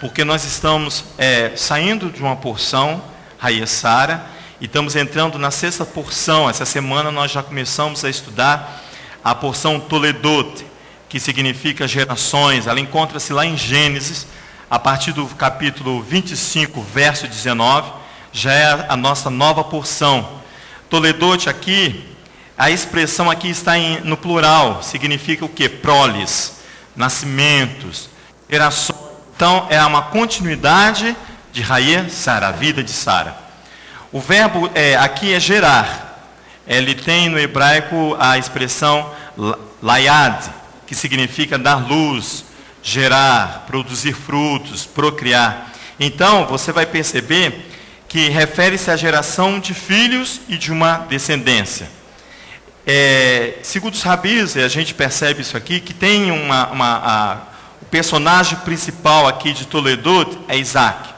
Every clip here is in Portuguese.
porque nós estamos saindo de uma porção, Raia Sara, e estamos entrando na 6ª porção. Essa semana nós já começamos a estudar a porção Toledot, que significa gerações. Ela encontra-se lá em Gênesis, a partir do capítulo 25, verso 19, já é a nossa nova porção. Toledot aqui, a expressão aqui está no plural, significa o quê? Proles, nascimentos, gerações. Então é uma continuidade de Raia Sara, a vida de Sara. O verbo aqui é gerar. Ele tem no hebraico a expressão layad, que significa dar luz, gerar, produzir frutos, procriar. Então você vai perceber que refere-se à geração de filhos e de uma descendência. Segundo os rabis, a gente percebe isso aqui, que tem o personagem principal aqui de Toledot é Isaac.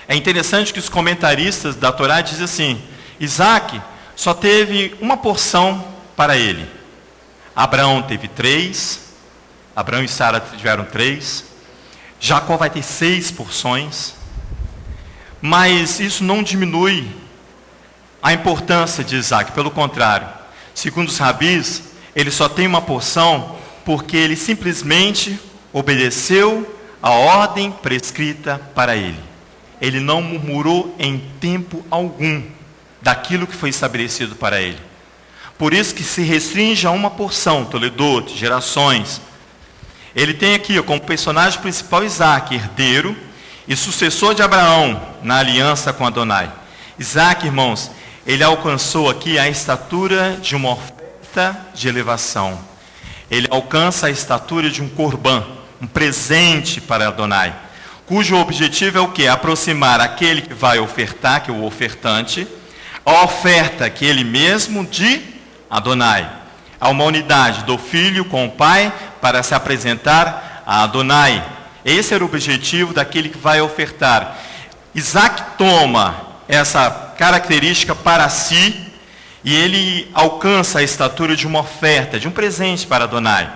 É interessante que os comentaristas da Torá dizem assim: Isaac só teve uma porção para ele. Abraão teve 3, Abraão e Sara tiveram 3, Jacó vai ter 6 porções, mas isso não diminui a importância de Isaac, pelo contrário. Segundo os rabis, ele só tem uma porção porque ele simplesmente obedeceu a ordem prescrita para ele. Ele não murmurou em tempo algum daquilo que foi estabelecido para ele. Por isso que se restringe a uma porção, Toledot, gerações. Ele tem aqui como personagem principal Isaac, herdeiro e sucessor de Abraão na aliança com Adonai. Isaac, irmãos, ele alcançou aqui a estatura de uma oferta de elevação. Ele alcança a estatura de um corban, um presente para Adonai, cujo objetivo é o quê? Aproximar aquele que vai ofertar, que é o ofertante, a oferta que ele mesmo de Adonai. Há uma unidade do filho com o pai para se apresentar a Adonai. Esse era o objetivo daquele que vai ofertar. Isaac toma essa característica para si e ele alcança a estatura de uma oferta, de um presente para Adonai.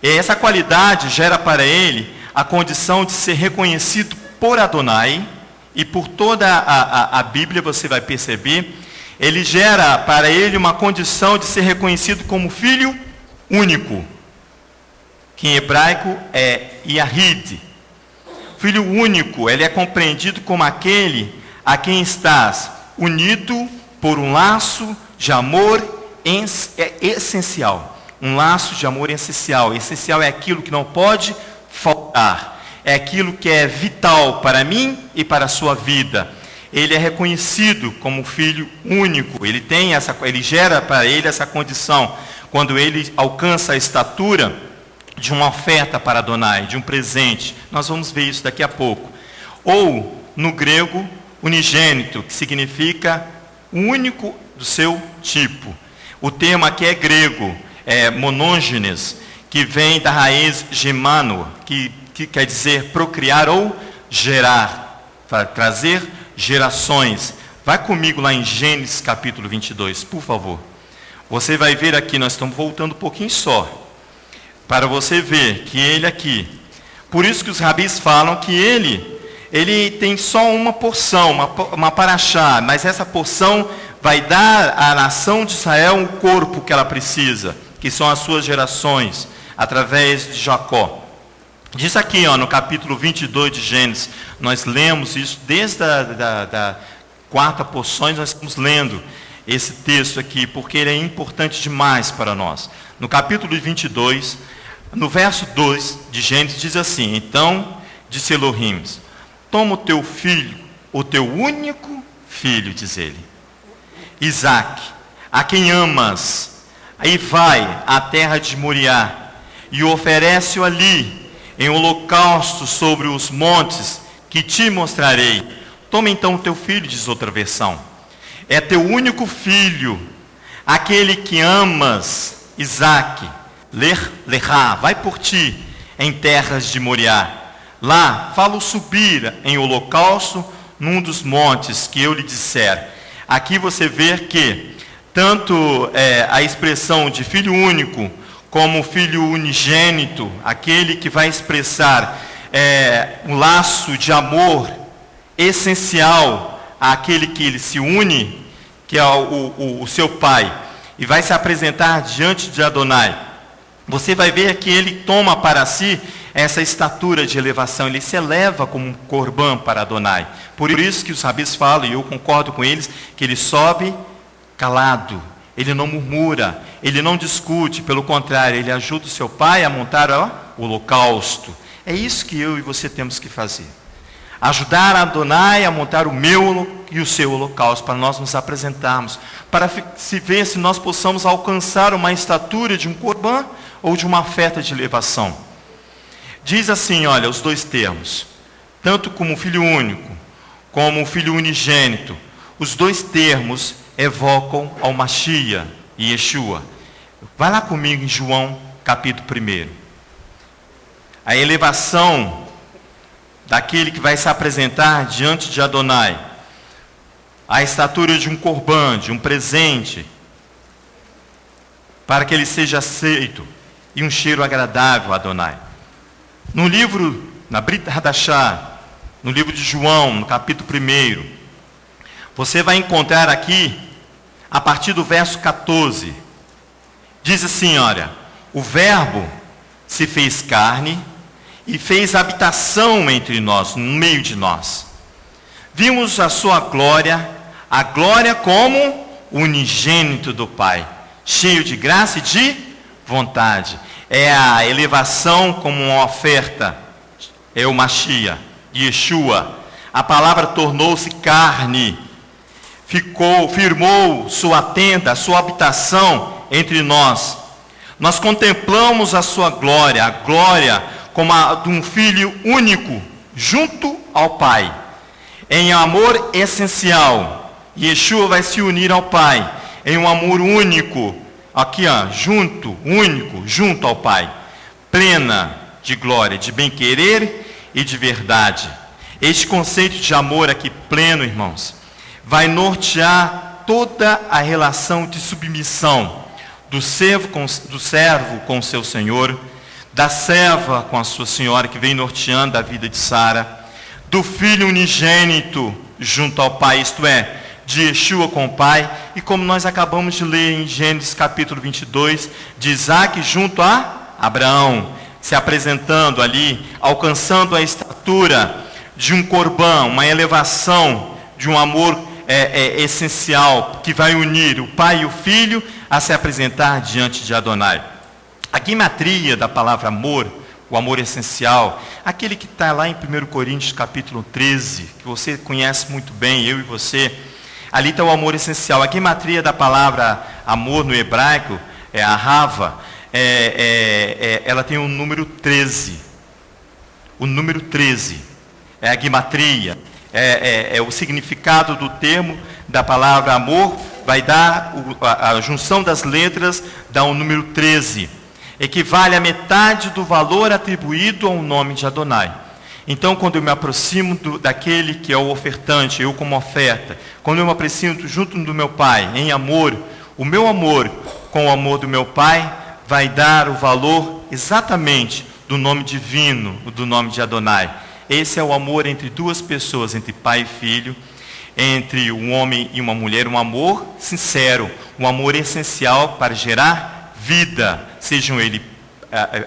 E essa qualidade gera para ele a condição de ser reconhecido por Adonai, e por toda a Bíblia você vai perceber, ele gera para ele uma condição de ser reconhecido como filho único, que em hebraico é Yahid. Filho único, ele é compreendido como aquele a quem estás unido por um laço de amor essencial. Um laço de amor essencial. Essencial é aquilo que não pode faltar. É aquilo que é vital para mim e para a sua vida. Ele é reconhecido como filho único. Ele gera para ele essa condição. Quando ele alcança a estatura de uma oferta para Adonai, de um presente. Nós vamos ver isso daqui a pouco. Ou, no grego, unigênito, que significa único do seu tipo. O termo aqui é grego, é monôgenes, que vem da raiz gemano, que quer dizer procriar ou gerar, para trazer gerações. Vai comigo lá em Gênesis capítulo 22, por favor. Você vai ver aqui, nós estamos voltando um pouquinho só, para você ver que ele aqui, por isso que os rabis falam que ele tem só uma porção, uma paraxá, mas essa porção vai dar à nação de Israel o corpo que ela precisa, que são as suas gerações, através de Jacó. Diz aqui, no capítulo 22 de Gênesis, nós lemos isso desde a 4ª porção, nós estamos lendo esse texto aqui, porque ele é importante demais para nós. No capítulo 22, no verso 2 de Gênesis, diz assim: então, disse Elohim, toma o teu filho, o teu único filho, diz ele, Isaac, a quem amas, aí vai à terra de Moriá, e oferece-o ali, em holocausto sobre os montes, que te mostrarei. Toma então o teu filho, diz outra versão. É teu único filho, aquele que amas, Isaac, Lerá, vai por ti, em terras de Moriá. Lá, falo subir em holocausto, num dos montes que eu lhe disser. Aqui você vê que, tanto a expressão de filho único, como filho unigênito, aquele que vai expressar um laço de amor essencial àquele que ele se une, que é o seu pai, e vai se apresentar diante de Adonai, você vai ver que ele toma para si essa estatura de elevação, ele se eleva como um corbã para Adonai. Por isso que os rabis falam, e eu concordo com eles, que ele sobe calado, ele não murmura, ele não discute, pelo contrário, ele ajuda o seu pai a montar o holocausto. É isso que eu e você temos que fazer. Ajudar a Adonai a montar o meu e o seu holocausto, para nós nos apresentarmos, para se ver se nós possamos alcançar uma estatura de um corbã ou de uma oferta de elevação. Diz assim, olha, os dois termos, tanto como filho único, como o filho unigênito, os dois termos evocam ao Mashiach e Yeshua. Vai lá comigo em João, capítulo 1. A elevação daquele que vai se apresentar diante de Adonai, a estatura de um corbã, de um presente, para que ele seja aceito, e um cheiro agradável a Adonai. No livro, na Brit Hadashah, no livro de João, no capítulo 1, você vai encontrar aqui, a partir do verso 14, diz assim, olha, o verbo se fez carne e fez habitação entre nós, no meio de nós. Vimos a sua glória, a glória como unigênito do Pai, cheio de graça e de vontade. É a elevação como uma oferta, é o Mashiach, Yeshua. A palavra tornou-se carne, firmou sua tenda, sua habitação entre nós. Nós contemplamos a sua glória, a glória como a de um filho único, junto ao Pai, em amor essencial. Yeshua vai se unir ao Pai, em um amor único, aqui único, junto ao Pai, plena de glória, de bem-querer e de verdade. Este conceito de amor aqui pleno, irmãos, vai nortear toda a relação de submissão do servo com o seu senhor, da serva com a sua senhora, que vem norteando a vida de Sara, do filho unigênito junto ao Pai, isto é, de Yeshua com o Pai, e como nós acabamos de ler em Gênesis capítulo 22, de Isaac junto a Abraão, se apresentando ali, alcançando a estatura de um corbã, uma elevação de um amor essencial, que vai unir o Pai e o Filho a se apresentar diante de Adonai. A guimatria da palavra amor, o amor essencial, aquele que está lá em 1 Coríntios capítulo 13, que você conhece muito bem, eu e você, ali está o amor essencial. A guimatria da palavra amor no hebraico, a Rava, ela tem o número 13. O número 13 é a guimatria, é o significado do termo da palavra amor, vai dar a junção das letras, dá o número 13. Equivale a metade do valor atribuído ao nome de Adonai. Então, quando eu me aproximo daquele que é o ofertante, eu como oferta, quando eu me aproximo junto do meu Pai, em amor, o meu amor com o amor do meu Pai vai dar o valor exatamente do nome divino, do nome de Adonai. Esse é o amor entre duas pessoas, entre pai e filho, entre um homem e uma mulher, um amor sincero, um amor essencial para gerar vida, sejam eles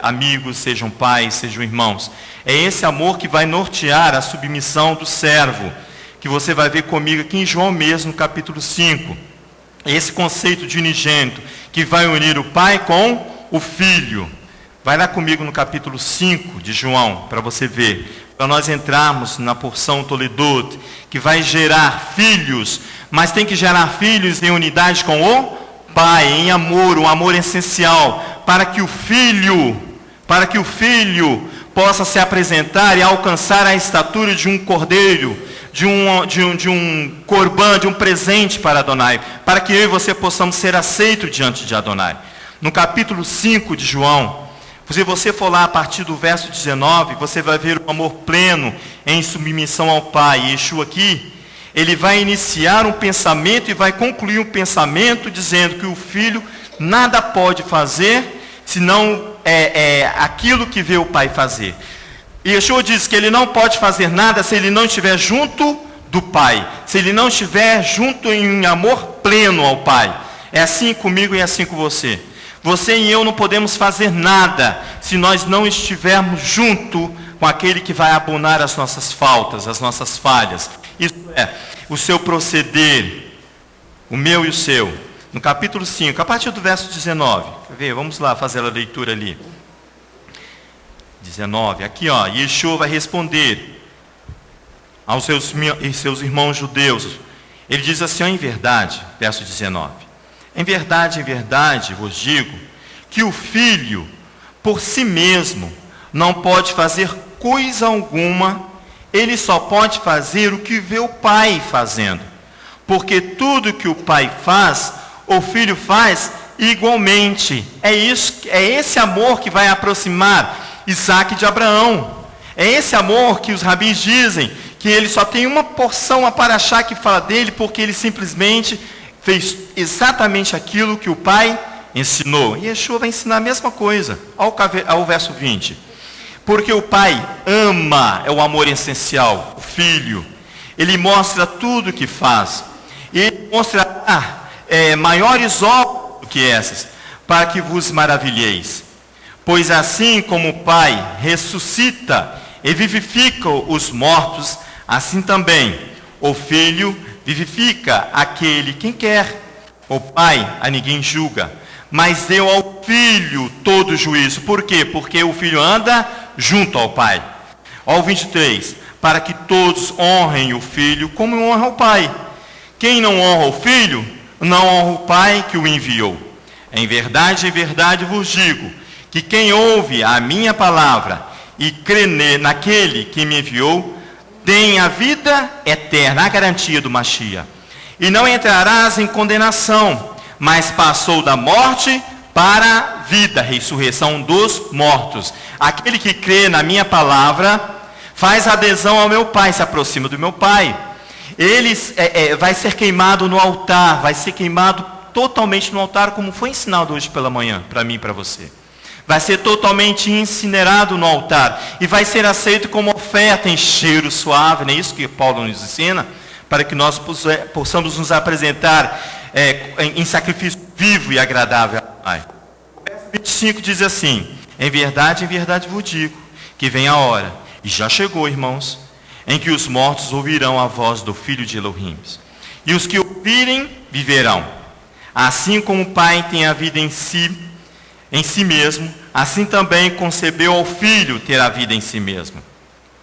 amigos, sejam pais, sejam irmãos. É esse amor que vai nortear a submissão do servo, que você vai ver comigo aqui em João mesmo, no capítulo 5. Esse conceito de unigênito, que vai unir o Pai com o Filho. Vai lá comigo no capítulo 5 de João, para você ver. Para nós entrarmos na porção Toledot, que vai gerar filhos, mas tem que gerar filhos em unidade com o Pai, em amor, um amor essencial, para que o filho possa se apresentar e alcançar a estatura de um cordeiro, de um corbã, de um presente para Adonai, para que eu e você possamos ser aceitos diante de Adonai. No capítulo 5 de João, se você for lá a partir do verso 19, você vai ver o amor pleno em submissão ao Pai. Yeshua aqui, ele vai iniciar um pensamento e vai concluir um pensamento dizendo que o Filho nada pode fazer, senão aquilo que vê o Pai fazer. E Yeshua diz que ele não pode fazer nada se ele não estiver junto do Pai, se ele não estiver junto em amor pleno ao Pai. É assim comigo e é assim com você. Você e eu não podemos fazer nada se nós não estivermos junto com aquele que vai abonar as nossas faltas, as nossas falhas. Isso é, o seu proceder, o meu e o seu. No capítulo 5, a partir do verso 19. Quer ver? Vamos lá fazer a leitura ali. 19, aqui ó, Yeshua vai responder aos seus irmãos judeus. Ele diz assim, ó, em verdade, verso 19. Em verdade vos digo, que o Filho, por si mesmo, não pode fazer coisa alguma, ele só pode fazer o que vê o Pai fazendo. Porque tudo que o Pai faz, o Filho faz igualmente. É esse amor que vai aproximar Isaac de Abraão. É esse amor que os rabis dizem que ele só tem uma porção, a paraxá que fala dele, porque ele simplesmente fez exatamente aquilo que o Pai ensinou. E Yeshua vai ensinar a mesma coisa, ao verso 20. Porque o Pai ama, é o amor essencial, o Filho. Ele mostra tudo o que faz. E ele mostrará maiores obras do que essas, para que vos maravilheis. Pois assim como o Pai ressuscita e vivifica os mortos, assim também o Filho vivifica quem quer. O Pai a ninguém julga, mas deu ao Filho todo o juízo. Por quê? Porque o Filho anda junto ao Pai. Ao 23, para que todos honrem o Filho como honra o Pai. Quem não honra o Filho, não honra o Pai que o enviou. Em verdade vos digo, que quem ouve a minha palavra e crê naquele que me enviou, tem a vida eterna, a garantia do Mashiach. E não entrarás em condenação, mas passou da morte para a vida, ressurreição dos mortos. Aquele que crê na minha palavra, faz adesão ao meu Pai, se aproxima do meu Pai. Ele vai ser queimado no altar, vai ser queimado totalmente no altar, como foi ensinado hoje pela manhã, para mim e para você. Vai ser totalmente incinerado no altar e vai ser aceito como oferta em cheiro suave, não é isso que Paulo nos ensina? Para que nós possamos nos apresentar em sacrifício vivo e agradável ao Pai. O verso 25 diz assim, em verdade vos digo, que vem a hora, e já chegou, irmãos, em que os mortos ouvirão a voz do Filho de Elohim. E os que ouvirem, viverão. Assim como o Pai tem a vida em si mesmo, assim também concebeu ao Filho ter a vida em si mesmo.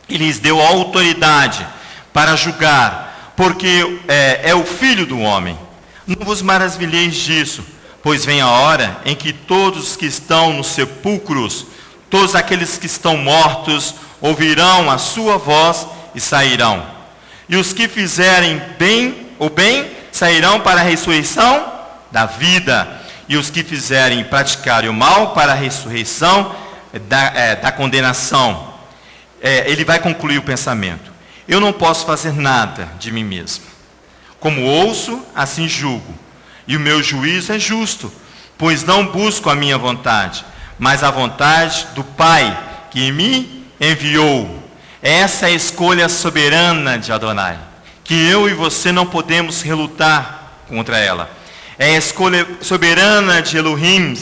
E lhes deu autoridade para julgar, porque é o Filho do homem. Não vos maravilheis disso, pois vem a hora em que todos os que estão nos sepulcros, todos aqueles que estão mortos, ouvirão a sua voz e sairão. E os que fizerem o bem sairão para a ressurreição da vida. E os que fizerem e praticarem o mal para a ressurreição da condenação. Ele vai concluir o pensamento. Eu não posso fazer nada de mim mesmo. Como ouço, assim julgo. E o meu juízo é justo, pois não busco a minha vontade, mas a vontade do Pai que me enviou. Essa é a escolha soberana de Adonai, que eu e você não podemos relutar contra ela. É a escolha soberana de Elohim.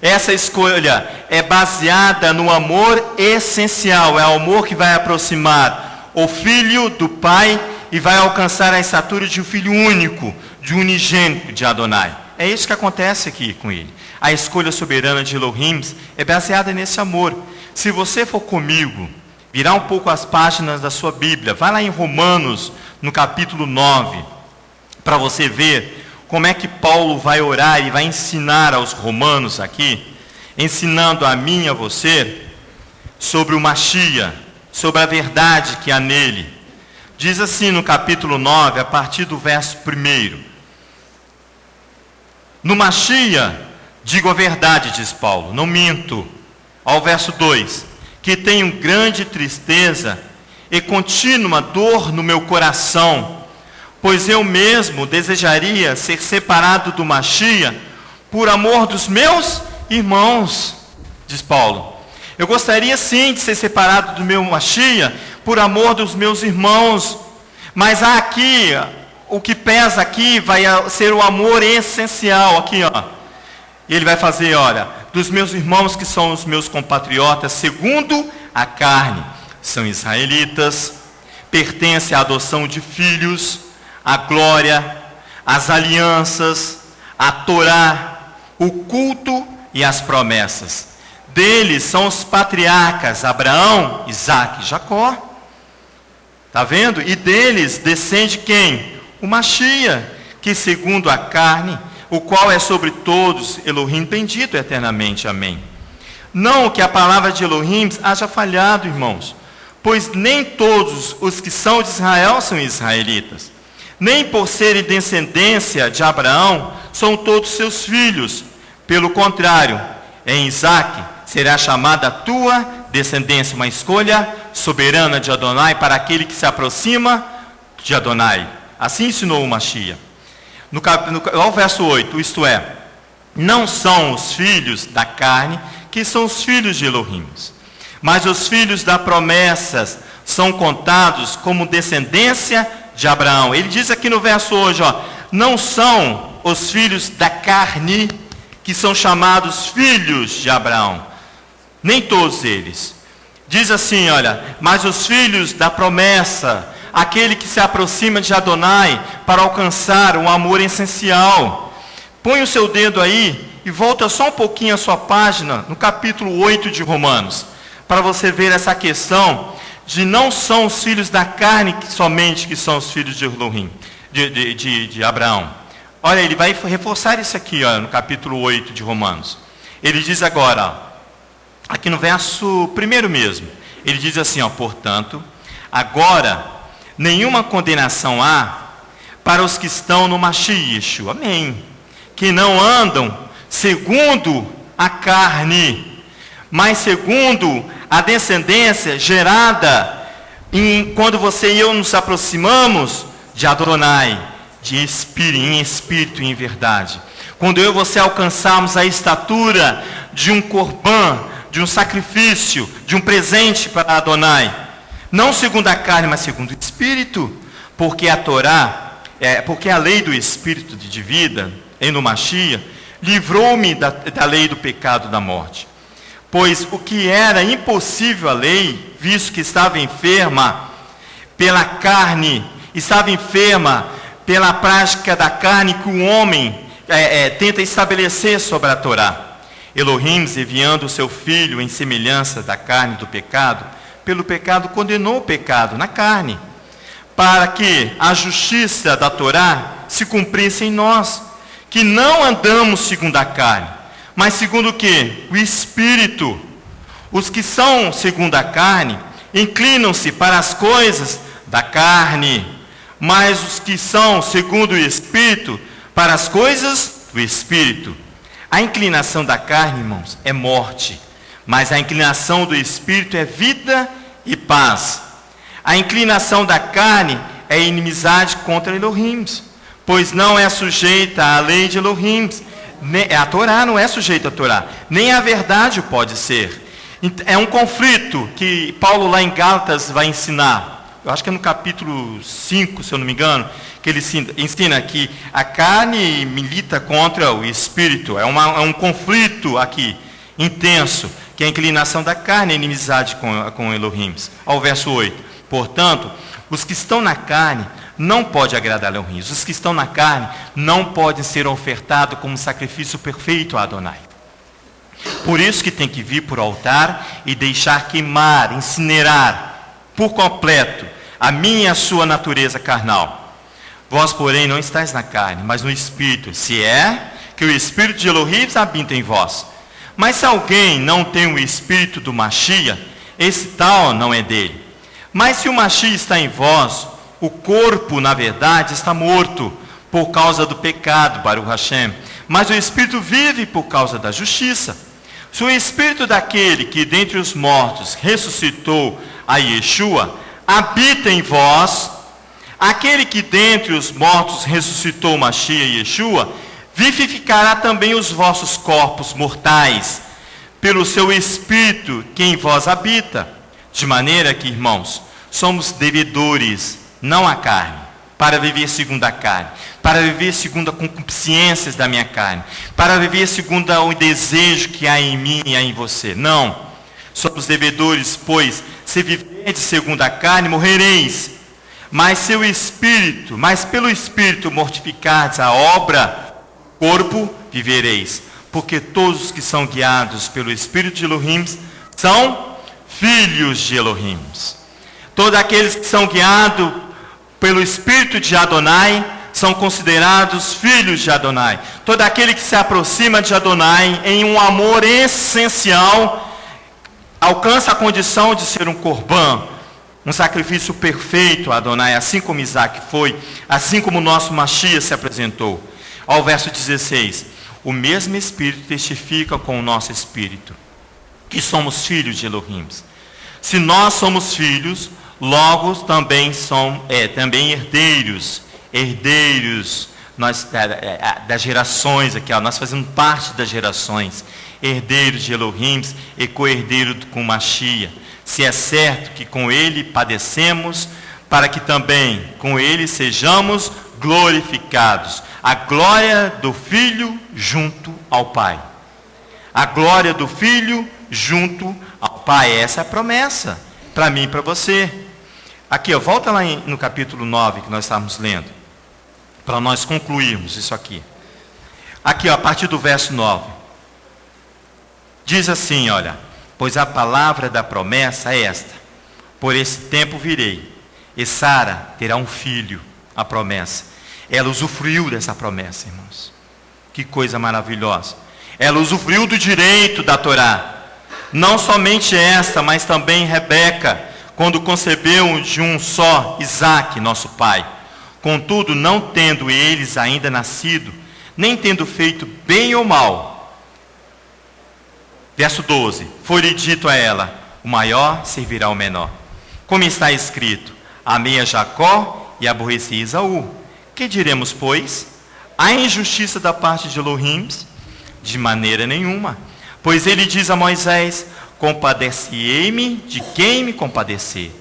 Essa escolha é baseada no amor essencial. É o amor que vai aproximar o Filho do Pai e vai alcançar a estatura de um Filho único, de unigênito de Adonai. É isso que acontece aqui com ele. A escolha soberana de Elohim é baseada nesse amor. Se você for comigo, virar um pouco as páginas da sua Bíblia, vai lá em Romanos, no capítulo 9, para você ver como é que Paulo vai orar e vai ensinar aos romanos aqui, ensinando a mim e a você, sobre o Mashiach, sobre a verdade que há nele. Diz assim no capítulo 9, a partir do verso 1. No Mashiach, digo a verdade, diz Paulo, não minto. Ao verso 2, que tenho grande tristeza e contínua dor no meu coração, pois eu mesmo desejaria ser separado do Mashiach por amor dos meus irmãos, diz Paulo. Eu gostaria sim de ser separado do meu Mashiach por amor dos meus irmãos. Mas aqui, o que pesa aqui vai ser o amor essencial. Aqui, ó. E ele vai fazer, olha, dos meus irmãos que são os meus compatriotas, segundo a carne, são israelitas, pertencem à adoção de filhos, à glória, às alianças, à Torá, o culto e as promessas. Deles são os patriarcas Abraão, Isaque e Jacó. Está vendo? E deles descende quem? O Mashiach, que segundo a carne, o qual é sobre todos, Elohim bendito eternamente. Amém. Não que a palavra de Elohim haja falhado, irmãos, pois nem todos os que são de Israel são israelitas. Nem por serem descendência de Abraão, são todos seus filhos. Pelo contrário, em Isaque será chamada a tua descendência, uma escolha soberana de Adonai para aquele que se aproxima de Adonai. Assim ensinou o Mashiach. Ao verso 8, isto é, não são os filhos da carne que são os filhos de Elohim, mas os filhos da promessa são contados como descendência de Abraão. Ele diz aqui no verso hoje, ó, não são os filhos da carne que são chamados filhos de Abraão. Nem todos eles. Diz assim, olha, mas os filhos da promessa, aquele que se aproxima de Adonai para alcançar um amor essencial. Põe o seu dedo aí e volta só um pouquinho a sua página, no capítulo 8 de Romanos, para você ver essa questão de não são os filhos da carne somente que são os filhos de Elohim, de Abraão. Olha, ele vai reforçar isso aqui, ó, no capítulo 8 de Romanos. Ele diz agora, ó, aqui no verso 1 mesmo, ele diz assim, ó, portanto, agora nenhuma condenação há para os que estão no Mashiach Yeshua, amém, que não andam segundo a carne, mas segundo a descendência gerada quando você e eu nos aproximamos de Adonai, em espírito e em verdade. Quando eu e você alcançarmos a estatura de um corban, de um sacrifício, de um presente para Adonai, não segundo a carne, mas segundo o Espírito, porque a Torá, porque a lei do Espírito de vida, em no Mashiach, livrou-me da lei do pecado da morte. Pois o que era impossível à lei, visto que estava enferma pela carne, estava enferma pela prática da carne que o homem tenta estabelecer sobre a Torá. Elohim, enviando o seu Filho em semelhança da carne do pecado, pelo pecado condenou o pecado na carne, para que a justiça da Torá se cumprisse em nós, que não andamos segundo a carne, mas segundo o quê? O Espírito. Os que são segundo a carne inclinam-se para as coisas da carne, mas os que são segundo o Espírito para as coisas do Espírito. A inclinação da carne, irmãos, é morte, mas a inclinação do Espírito é vida e paz. A inclinação da carne é inimizade contra Elohim, pois não é sujeita à lei de Elohim. A Torá não é sujeita à Torá, nem a verdade pode ser. É um conflito que Paulo lá em Gálatas vai ensinar. Eu acho que é no capítulo 5, se eu não me engano, que ele ensina que a carne milita contra o Espírito. É um conflito aqui, intenso, que é a inclinação da carne, a inimizade com Elohim. Ao verso 8. Portanto, os que estão na carne não podem agradar a Elohim. Os que estão na carne não podem ser ofertados como sacrifício perfeito a Adonai. Por isso que tem que vir por altar e deixar queimar, incinerar por completo a minha e a sua natureza carnal. Vós, porém, não estáis na carne, mas no Espírito, se é que o Espírito de Elohim habita em vós. Mas se alguém não tem o Espírito do Mashiach, esse tal não é dele. Mas se o Mashiach está em vós, o corpo, na verdade, está morto por causa do pecado, Baruch Hashem, mas o Espírito vive por causa da justiça. Se o Espírito daquele que dentre os mortos ressuscitou a Yeshua habita em vós, aquele que dentre os mortos ressuscitou o Mashiach Yeshua, vivificará também os vossos corpos mortais, pelo seu Espírito que em vós habita. De maneira que, irmãos, somos devedores, não à carne, para viver segundo a carne, para viver segundo as concupiscências da minha carne, para viver segundo o desejo que há em mim e há em você. Não. Somos devedores, pois, se viverdes segundo a carne, morrereis. Mas pelo Espírito mortificardes a obra, corpo, vivereis. Porque todos os que são guiados pelo Espírito de Elohim são filhos de Elohim. Todos aqueles que são guiados pelo Espírito de Adonai são considerados filhos de Adonai. Todo aquele que se aproxima de Adonai em um amor essencial alcança a condição de ser um corban, um sacrifício perfeito a Adonai, assim como Isaac foi, assim como o nosso Mashiach se apresentou. Ao verso 16, o mesmo Espírito testifica com o nosso Espírito, que somos filhos de Elohim. Se nós somos filhos, logo também somos também herdeiros das gerações, aqui, nós fazemos parte das gerações, herdeiros de Elohim e co-herdeiro com Mashiach. Se é certo que com ele padecemos, para que também com ele sejamos glorificados. A glória do Filho junto ao Pai. A glória do Filho junto ao Pai. Essa é a promessa para mim e para você. Aqui, volta lá no capítulo 9 que nós estávamos lendo, para nós concluirmos isso aqui. Aqui, a partir do verso 9. Diz assim, olha: pois a palavra da promessa é esta: por esse tempo virei, e Sara terá um filho. A promessa. Ela usufruiu dessa promessa, irmãos. Que coisa maravilhosa. Ela usufruiu do direito da Torá. Não somente esta, mas também Rebeca, quando concebeu de um só Isaque, nosso pai. Contudo, não tendo eles ainda nascido, nem tendo feito bem ou mal. Verso 12, foi-lhe dito a ela: o maior servirá ao menor. Como está escrito: amei a Jacó e aborreci Esaú. Que diremos, pois? Há injustiça da parte de Elohim? De maneira nenhuma. Pois ele diz a Moisés: compadeci-ei-me de quem me compadecer,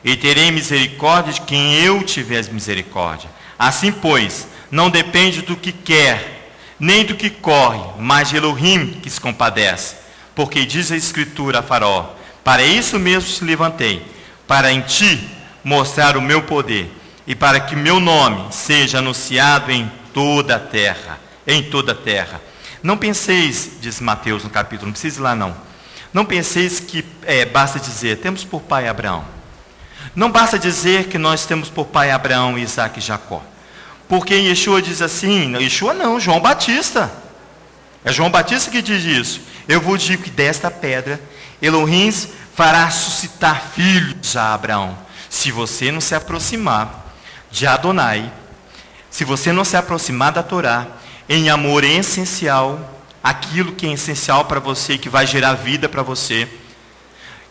e terei misericórdia de quem eu tiver misericórdia. Assim, pois, não depende do que quer, nem do que corre, mas de Elohim que se compadece. Porque diz a Escritura a Faraó: para isso mesmo te levantei, para em ti mostrar o meu poder, e para que meu nome seja anunciado em toda a terra. Em toda a terra. Não penseis, diz Mateus no capítulo, não precisa ir lá não. Não penseis que basta dizer, temos por pai Abraão. Não basta dizer que nós temos por pai Abraão, Isaque e Jacó. Porque Yeshua diz assim, Yeshua não, João Batista. É João Batista que diz isso. Eu vos digo que desta pedra, Elohim fará suscitar filhos a Abraão. Se você não se aproximar de Adonai, se você não se aproximar da Torá, em amor essencial, aquilo que é essencial para você, que vai gerar vida para você,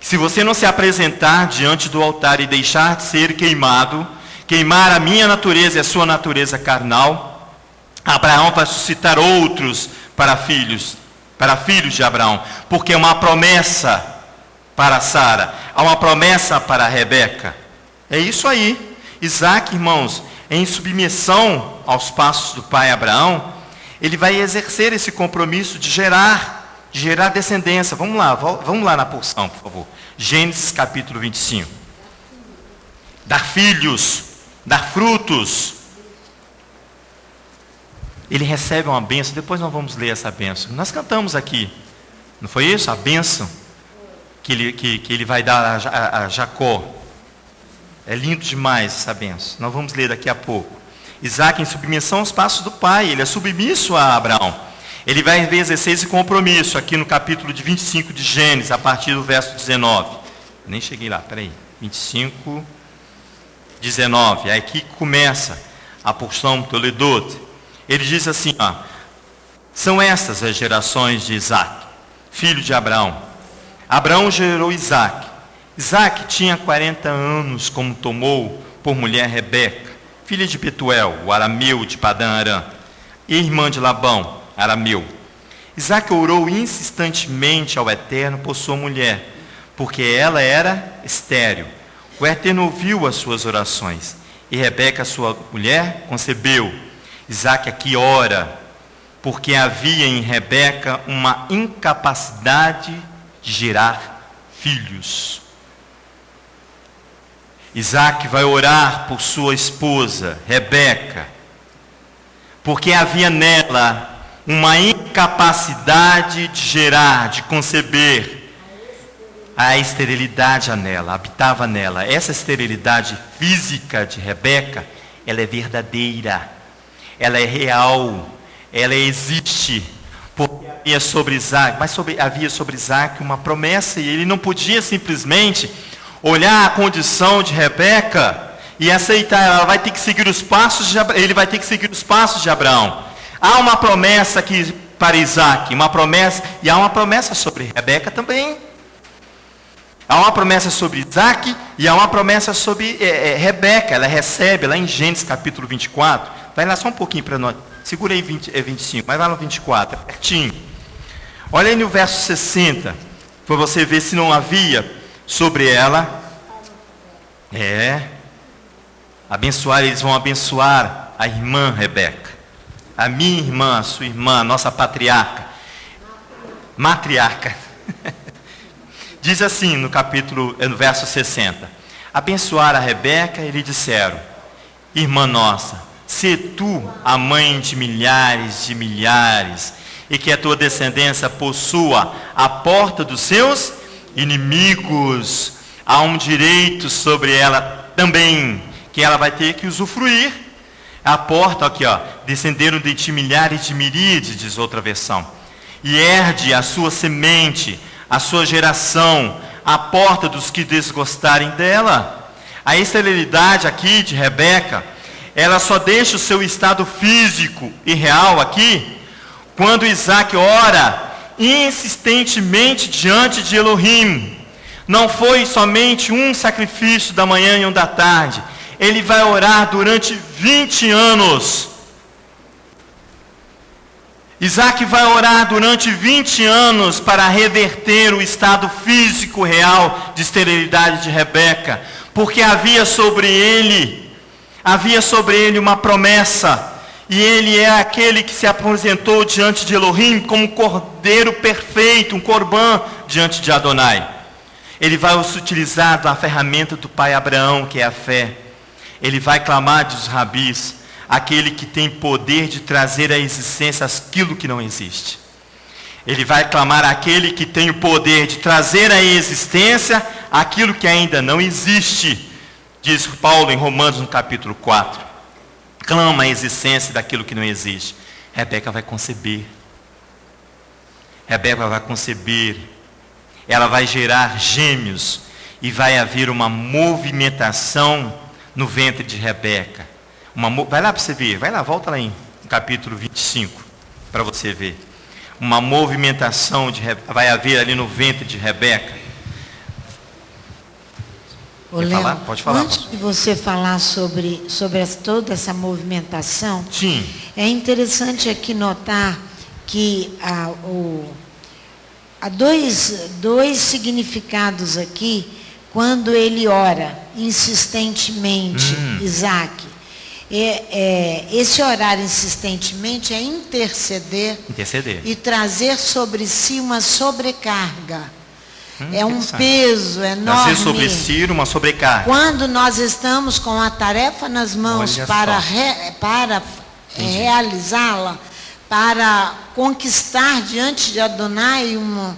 se você não se apresentar diante do altar e deixar de ser queimado, queimar a minha natureza e a sua natureza carnal, Abraão vai suscitar outros para filhos de Abraão, porque é uma promessa para Sara, há uma promessa para Rebeca. É isso aí. Isaac, irmãos, em submissão aos passos do pai Abraão, ele vai exercer esse compromisso de gerar descendência. Vamos lá na porção, por favor. Gênesis capítulo 25. Dar filhos, dar frutos. Ele recebe uma bênção, depois nós vamos ler essa bênção. Nós cantamos aqui, não foi isso? A bênção que ele vai dar a Jacó. É lindo demais essa bênção. Nós vamos ler daqui a pouco. Isaac em submissão aos passos do pai, ele é submisso a Abraão. Ele vai exercer esse compromisso aqui no capítulo de 25 de Gênesis, a partir do verso 19. Eu nem cheguei lá, peraí. 25, 19. Aí aqui começa a porção do Toledot. Ele diz assim, são estas as gerações de Isaac, filho de Abraão. Abraão gerou Isaac. Isaac tinha 40 anos, como tomou por mulher Rebeca, filha de Betuel, o arameu de Padã Arã, e irmã de Labão, arameu. Isaac orou insistentemente ao Eterno por sua mulher, porque ela era estéril. O Eterno ouviu as suas orações, e Rebeca, sua mulher, concebeu. Isaac aqui ora, porque havia em Rebeca uma incapacidade de gerar filhos. Isaac vai orar por sua esposa, Rebeca, porque havia nela uma incapacidade de gerar, de conceber. A esterilidade nela, habitava nela. Essa esterilidade física de Rebeca, ela é verdadeira, ela é real, ela existe. Porque havia sobre Isaac, havia sobre Isaac uma promessa, e ele não podia simplesmente olhar a condição de Rebeca e aceitar. Ela vai ter que seguir os passos de ele vai ter que seguir os passos de Abraão. Há uma promessa aqui para Isaac, uma promessa, e há uma promessa sobre Rebeca também. Há uma promessa sobre Isaac e há uma promessa sobre Rebeca. Ela recebe lá em Gênesis capítulo 24. Vai lá só um pouquinho para nós. Segura aí 25, mas vai no 24, é pertinho. Olha aí no verso 60, para você ver se não havia sobre ela. Abençoar, eles vão abençoar a irmã Rebeca. A minha irmã, a sua irmã, a nossa patriarca. Matriarca. Diz assim no verso 60. Abençoar a Rebeca e lhe disseram: irmã nossa, se tu a mãe de milhares, e que a tua descendência possua a porta dos seus inimigos, há um direito sobre ela também, que ela vai ter que usufruir. A porta, aqui ó, descenderam de ti milhares de miríades, diz outra versão, e herde a sua semente, a sua geração, a porta dos que desgostarem dela. A esterilidade aqui de Rebeca, ela só deixa o seu estado físico e real aqui, quando Isaac ora insistentemente diante de Elohim. Não foi somente um sacrifício da manhã e um da tarde. Ele vai orar durante 20 anos. Isaac vai orar durante 20 anos para reverter o estado físico real de esterilidade de Rebeca, porque havia sobre ele uma promessa, e ele é aquele que se apresentou diante de Elohim como um cordeiro perfeito, um corbã diante de Adonai. Ele vai utilizar a ferramenta do pai Abraão, que é a fé. Ele vai clamar dos rabis, aquele que tem poder de trazer à existência aquilo que não existe. Ele vai clamar aquele que tem o poder de trazer à existência aquilo que ainda não existe. Diz Paulo em Romanos no capítulo 4. Clama a existência daquilo que não existe. Rebeca vai conceber. Rebeca vai conceber. Ela vai gerar gêmeos. E vai haver uma movimentação no ventre de Rebeca. Vai lá para você ver. Vai lá, volta lá no capítulo 25. Para você ver. Uma movimentação vai haver ali no ventre de Rebeca. Léo, pode falar. Antes de você falar sobre toda essa movimentação, sim, é interessante aqui notar que há dois significados aqui, quando ele ora insistentemente, Isaac. Esse orar insistentemente é interceder e trazer sobre si uma sobrecarga. É um peso enorme. Trazer sobre si uma sobrecarga. Quando nós estamos com a tarefa nas mãos para realizá-la, para conquistar diante de Adonai uma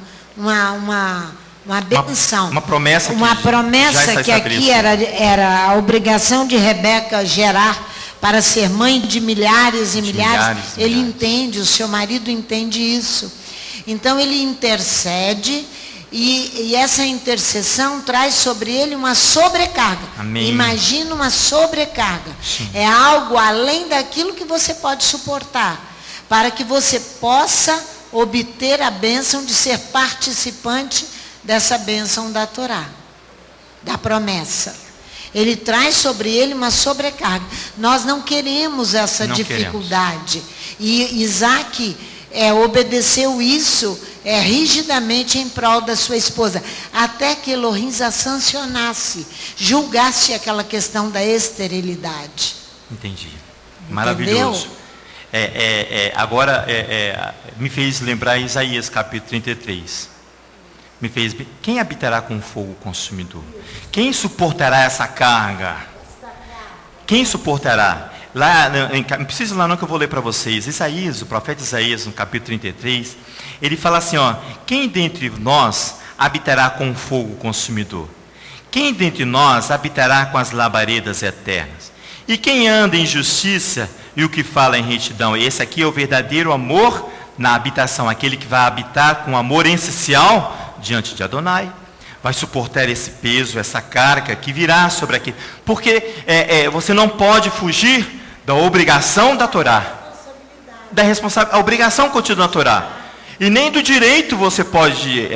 benção. Uma promessa. Uma promessa que aqui era a obrigação de Rebeca gerar para ser mãe de milhares e milhares. Ele entende, o seu marido entende isso. Então ele intercede. E essa intercessão traz sobre ele uma sobrecarga. Amém. Imagina uma sobrecarga. Sim. É algo além daquilo que você pode suportar, para que você possa obter a bênção de ser participante dessa bênção da Torá, da promessa. Ele traz sobre ele uma sobrecarga. Nós não queremos essa dificuldade. E Isaac obedeceu isso rigidamente em prol da sua esposa, até que Elohim a sancionasse, julgasse aquela questão da esterilidade. Entendi. Maravilhoso. Agora me fez lembrar Isaías capítulo 33. Quem habitará com fogo consumidor? Quem suportará essa carga? Quem suportará? Lá, não precisa ir lá não que eu vou ler para vocês. Isaías, o profeta Isaías, no capítulo 33, ele fala assim, quem dentre nós habitará com fogo consumidor? Quem dentre nós habitará com as labaredas eternas? E quem anda em justiça e o que fala em retidão? Esse aqui é o verdadeiro amor na habitação, aquele que vai habitar com amor essencial diante de Adonai. Vai suportar esse peso, essa carga que virá sobre aquele. Porque você não pode fugir da obrigação da Torá. Da responsabilidade. A obrigação continua na Torá. E nem do direito você pode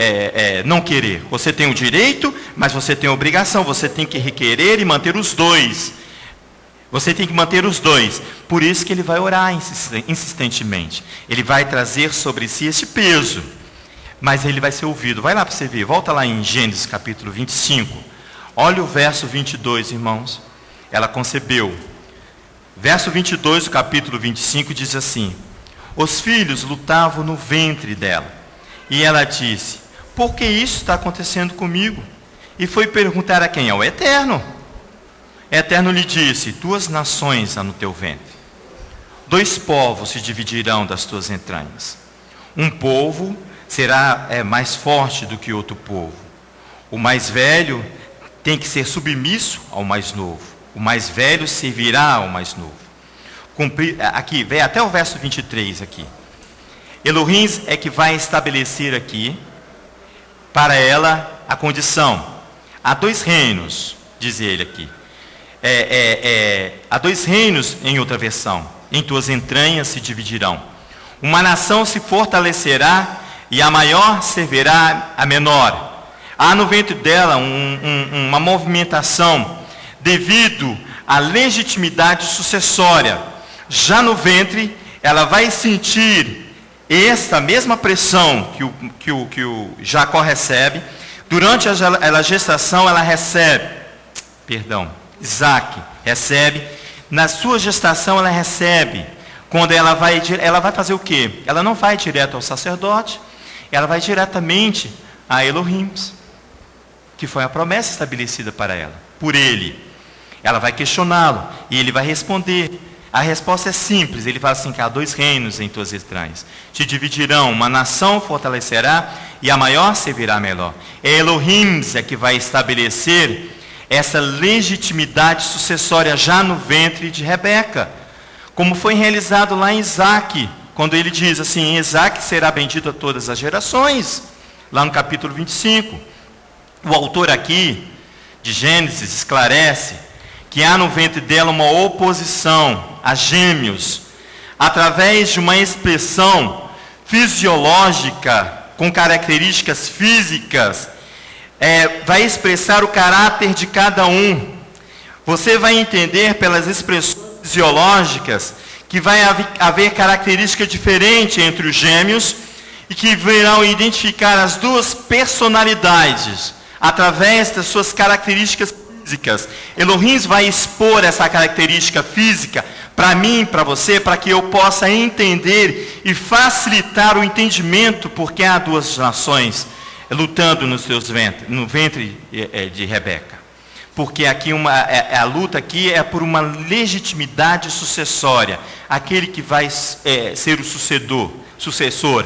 não querer. Você tem o direito, mas você tem a obrigação. Você tem que requerer e manter os dois. Você tem que manter os dois. Por isso que ele vai orar insistentemente. Ele vai trazer sobre si esse peso. Mas ele vai ser ouvido. Vai lá para você ver. Volta lá em Gênesis capítulo 25. Olha o verso 22, irmãos. Ela concebeu. Verso 22 do capítulo 25 diz assim: os filhos lutavam no ventre dela. E ela disse: por que isso está acontecendo comigo? E foi perguntar a quem? Ao Eterno. Eterno lhe disse: 2 nações há no teu ventre. 2 povos se dividirão das tuas entranhas. Um povo será mais forte do que outro povo. O mais velho tem que ser submisso ao mais novo. O mais velho servirá ao mais novo. Aqui, vem até o verso 23 aqui. Elohim é que vai estabelecer aqui para ela a condição. Há 2 reinos, diz ele aqui. Há 2 reinos em outra versão. Em tuas entranhas se dividirão. Uma nação se fortalecerá e a maior servirá a menor. Há no ventre dela uma movimentação devido à legitimidade sucessória. Já no ventre, ela vai sentir esta mesma pressão que o Jacó recebe. Durante a gestação, Isaac recebe. Na sua gestação, ela recebe. Quando ela vai fazer o quê? Ela não vai direto ao sacerdote, ela vai diretamente a Elohim, que foi a promessa estabelecida para ela, por ele. Ela vai questioná-lo e ele vai responder. A resposta é simples, ele fala assim, que há 2 reinos em tuas entranhas. Te dividirão, uma nação fortalecerá e a maior servirá a menor. É Elohim que vai estabelecer essa legitimidade sucessória já no ventre de Rebeca. Como foi realizado lá em Isaac, quando ele diz assim, Isaac será bendito a todas as gerações, lá no capítulo 25. O autor aqui, de Gênesis, esclarece que há no ventre dela uma oposição a gêmeos, através de uma expressão fisiológica, com características físicas, vai expressar o caráter de cada um. Você vai entender pelas expressões fisiológicas que vai haver característica diferente entre os gêmeos e que virão identificar as 2 personalidades através das suas características físicas. Elohim vai expor essa característica física para mim, para você, para que eu possa entender e facilitar o entendimento, porque há 2 nações lutando no ventre de Rebeca. Porque aqui a luta aqui é por uma legitimidade sucessória, aquele que vai ser o sucessor.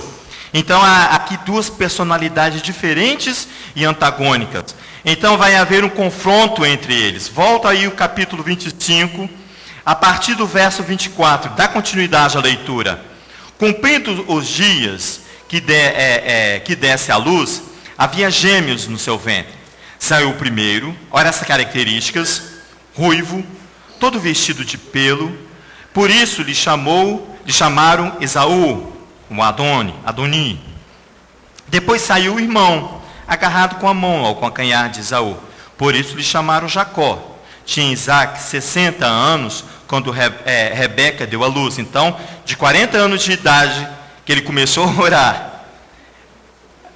Então há aqui 2 personalidades diferentes e antagônicas. Então vai haver um confronto entre eles. Volta aí o capítulo 25, a partir do verso 24, dá continuidade à leitura. Cumprindo os dias que desse à luz, havia gêmeos no seu ventre. Saiu o primeiro, olha essas características, ruivo, todo vestido de pelo. Por isso lhe chamaram Esaú, o Adoni. Depois saiu o irmão, agarrado com a mão ao calcanhar de Esaú. Por isso lhe chamaram Jacó. Tinha Isaac 60 anos quando Rebeca deu à luz. Então, de 40 anos de idade que ele começou a orar.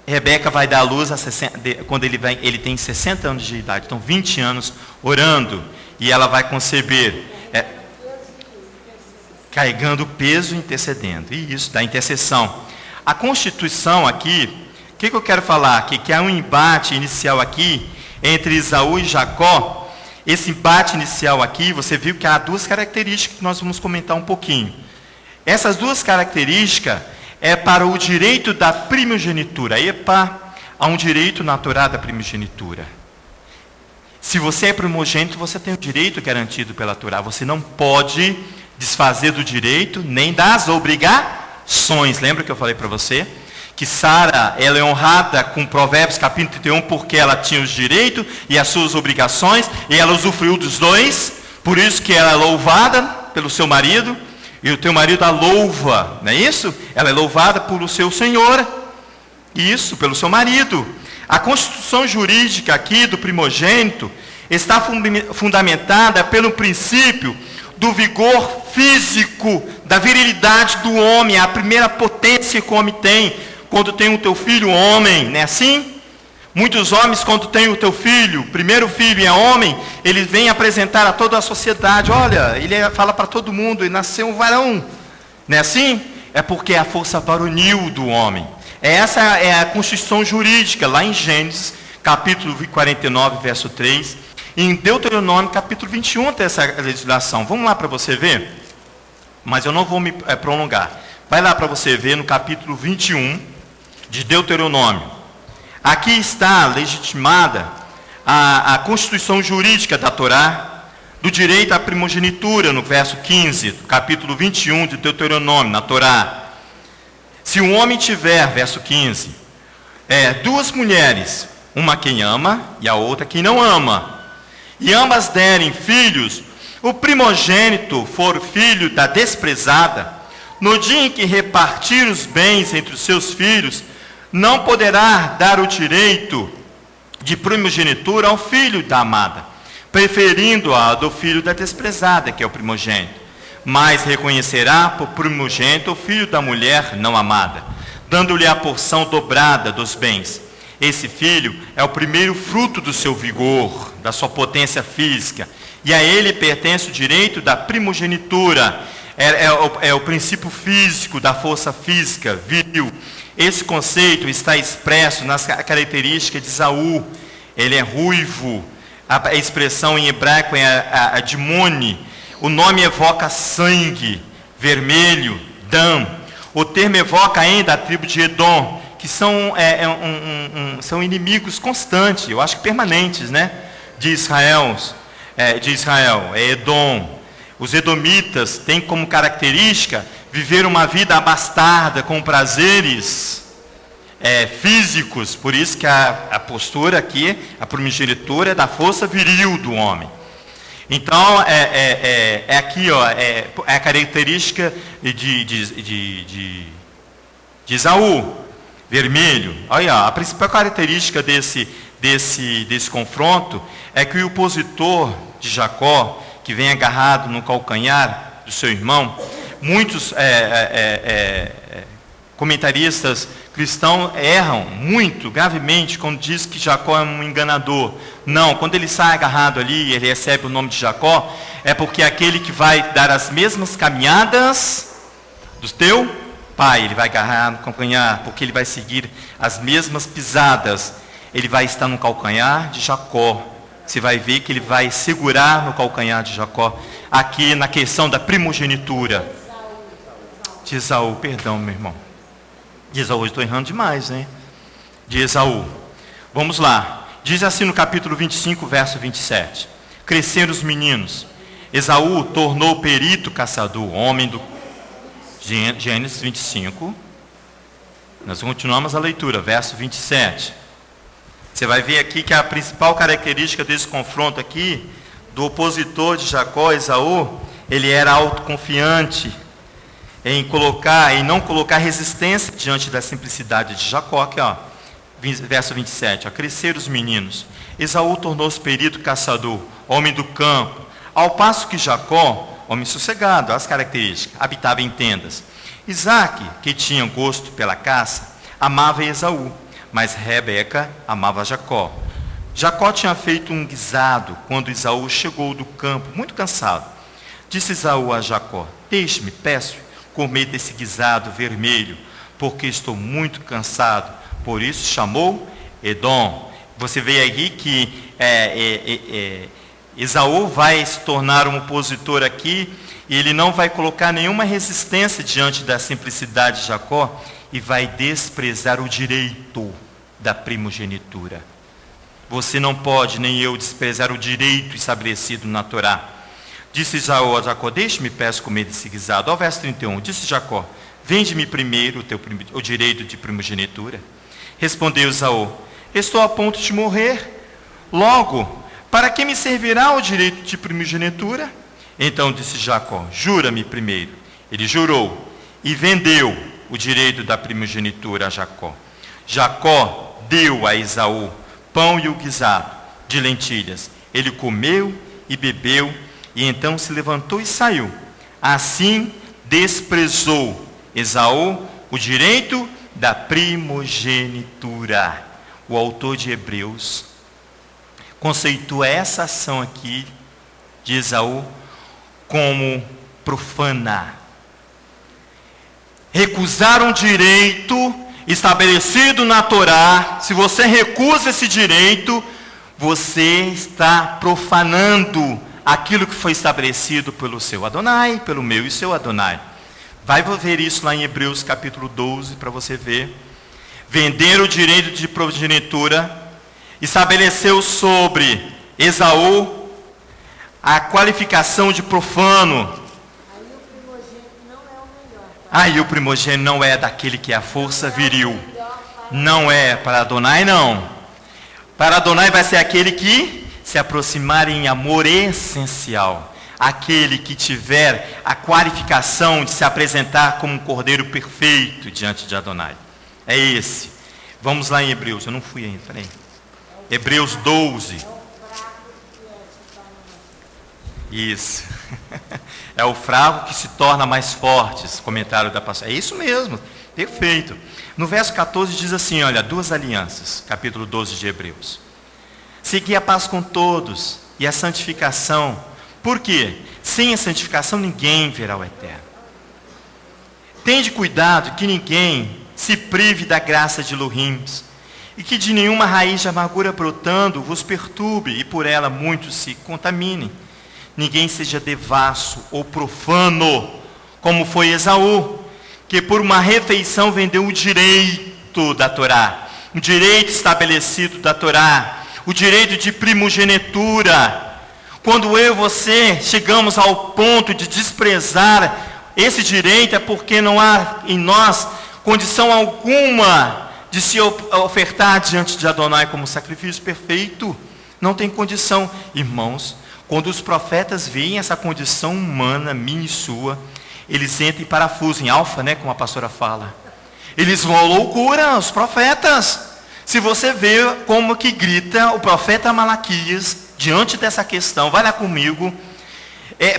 Rebeca vai dar à luz quando ele tem 60 anos de idade, então 20 anos orando, e ela vai conceber, carregando o peso e intercedendo, e isso, da intercessão. A constituição aqui, o que eu quero falar aqui? Que há um embate inicial aqui, entre Esaú e Jacó. Esse embate inicial aqui, você viu que há duas características que nós vamos comentar um pouquinho. Essas duas características é para o direito da primogenitura. Há um direito natural da primogenitura. Se você é primogênito, você tem o direito garantido pela Torá. Você não pode desfazer do direito, nem das obrigações. Lembra que eu falei para você? Que Sara, ela é honrada com Provérbios capítulo 31, porque ela tinha os direitos e as suas obrigações, e ela usufruiu dos dois, por isso que ela é louvada pelo seu marido, e o teu marido a louva, não é isso? Ela é louvada por o seu senhor, isso, pelo seu marido. A constituição jurídica aqui do primogênito está fundamentada pelo princípio do vigor físico, da virilidade do homem, a primeira potência que o homem tem, quando tem o teu filho homem, não é assim? Muitos homens, quando tem o teu filho, o primeiro filho é homem, eles vêm apresentar a toda a sociedade, olha, ele fala para todo mundo, ele nasceu um varão, não é assim? É porque é a força varonil do homem. Essa é a constituição jurídica, lá em Gênesis, capítulo 49, verso 3, e em Deuteronômio, capítulo 21, tem essa legislação. Vamos lá para você ver, mas eu não vou me prolongar. Vai lá para você ver no capítulo 21 de Deuteronômio. Aqui está legitimada a constituição jurídica da Torá, do direito à primogenitura, no verso 15, do capítulo 21 de Deuteronômio, na Torá. Se um homem tiver, verso 15, duas mulheres, uma quem ama e a outra quem não ama, e ambas derem filhos, o primogênito for filho da desprezada, no dia em que repartir os bens entre os seus filhos, não poderá dar o direito de primogenitura ao filho da amada, preferindo-a do filho da desprezada, que é o primogênito. Mas reconhecerá por primogênito o filho da mulher não amada, dando-lhe a porção dobrada dos bens. Esse filho é o primeiro fruto do seu vigor, da sua potência física, e a ele pertence o direito da primogenitura. É o princípio físico da força física, viril. Esse conceito está expresso nas características de Esaú. Ele é ruivo, a expressão em hebraico é adimone. O nome evoca sangue, vermelho, dam. O termo evoca ainda a tribo de Edom, que são inimigos constantes, eu acho que permanentes, né? De Israel, é Edom. Os edomitas têm como característica viver uma vida abastarda, com prazeres físicos, por isso que a postura aqui, a primogenitura é da força viril do homem. Então, aqui, ó, é a característica de Esaú, vermelho. Olha, a principal característica desse confronto é que o opositor de Jacó, que vem agarrado no calcanhar do seu irmão, muitos comentaristas cristãos erram muito, gravemente, quando diz que Jacó é um enganador. Não, quando ele sai agarrado ali, ele recebe o nome de Jacó, é porque é aquele que vai dar as mesmas caminhadas do teu pai, ele vai agarrar no calcanhar, porque ele vai seguir as mesmas pisadas, ele vai estar no calcanhar de Jacó. Você vai ver que ele vai segurar no calcanhar de Jacó, aqui na questão da primogenitura. De Esaú, perdão, meu irmão. De Esaú, estou errando demais, né? De Esaú. Vamos lá. Diz assim no capítulo 25, verso 27. Cresceram os meninos. Esaú tornou perito caçador, homem do... Gênesis 25. Nós continuamos a leitura, verso 27. Você vai ver aqui que a principal característica desse confronto aqui, do opositor de Jacó, Esaú, ele era autoconfiante em não colocar resistência diante da simplicidade de Jacó. Aqui, ó, verso 27, ó, cresceram os meninos. Esaú tornou-se perito caçador, homem do campo, ao passo que Jacó, homem sossegado, as características, habitava em tendas. Isaque, que tinha gosto pela caça, amava Esaú, mas Rebeca amava Jacó. Jacó tinha feito um guisado quando Esaú chegou do campo, muito cansado. Disse Esaú a Jacó: deixe-me, peço, comer desse guisado vermelho, porque estou muito cansado. Por isso chamou Edom. Você vê aqui que Esaú vai se tornar um opositor aqui, e ele não vai colocar nenhuma resistência diante da simplicidade de Jacó, e vai desprezar o direito da primogenitura. Você não pode, nem eu, desprezar o direito estabelecido na Torá. Disse Esaú a Jacó: deixe-me, peço, comer desse guisado. Ao verso 31, disse Jacó: vende-me primeiro o direito de primogenitura. Respondeu Esaú: estou a ponto de morrer. Logo, para que me servirá o direito de primogenitura? Então disse Jacó: jura-me primeiro. Ele jurou e vendeu o direito da primogenitura a Jacó. Jacó deu a Esaú pão e o guisado de lentilhas. Ele comeu e bebeu, e então se levantou e saiu. Assim desprezou Esaú o direito da primogenitura. O autor de Hebreus conceitua essa ação aqui de Esaú como profana. Recusar um direito estabelecido na Torá. Se você recusa esse direito, você está profanando aquilo que foi estabelecido pelo seu Adonai, pelo meu e seu Adonai. Vai ver isso lá em Hebreus capítulo 12 para você ver. Vender o direito de primogenitura estabeleceu sobre Esaú a qualificação de profano. Aí o primogênito não é daquele que é a força viril. Não é para Adonai, não. Para Adonai vai ser aquele que se aproximar em amor essencial. Aquele que tiver a qualificação de se apresentar como um cordeiro perfeito diante de Adonai. É esse. Vamos lá em Hebreus. Eu não fui ainda, peraí. Hebreus 12. Isso. É o fraco que se torna mais forte. Esse comentário da pastora. É isso mesmo. Perfeito. No verso 14 diz assim, olha, 2 alianças. Capítulo 12 de Hebreus. Segui a paz com todos e a santificação. Por quê? Sem a santificação ninguém verá o eterno. Tende cuidado que ninguém se prive da graça de Elohims, e que de nenhuma raiz de amargura brotando vos perturbe, e por ela muitos se contaminem. Ninguém seja devasso ou profano, como foi Esaú, que por uma refeição vendeu o direito da Torá, o direito estabelecido da Torá, o direito de primogenitura. Quando eu e você chegamos ao ponto de desprezar esse direito, é porque não há em nós condição alguma de se ofertar diante de Adonai como sacrifício perfeito. Não tem condição. Irmãos, quando os profetas veem essa condição humana, minha e sua, eles entram em parafuso, em alfa, né, como a pastora fala. Eles vão à loucura, os profetas. Se você vê como que grita o profeta Malaquias diante dessa questão, vai lá comigo,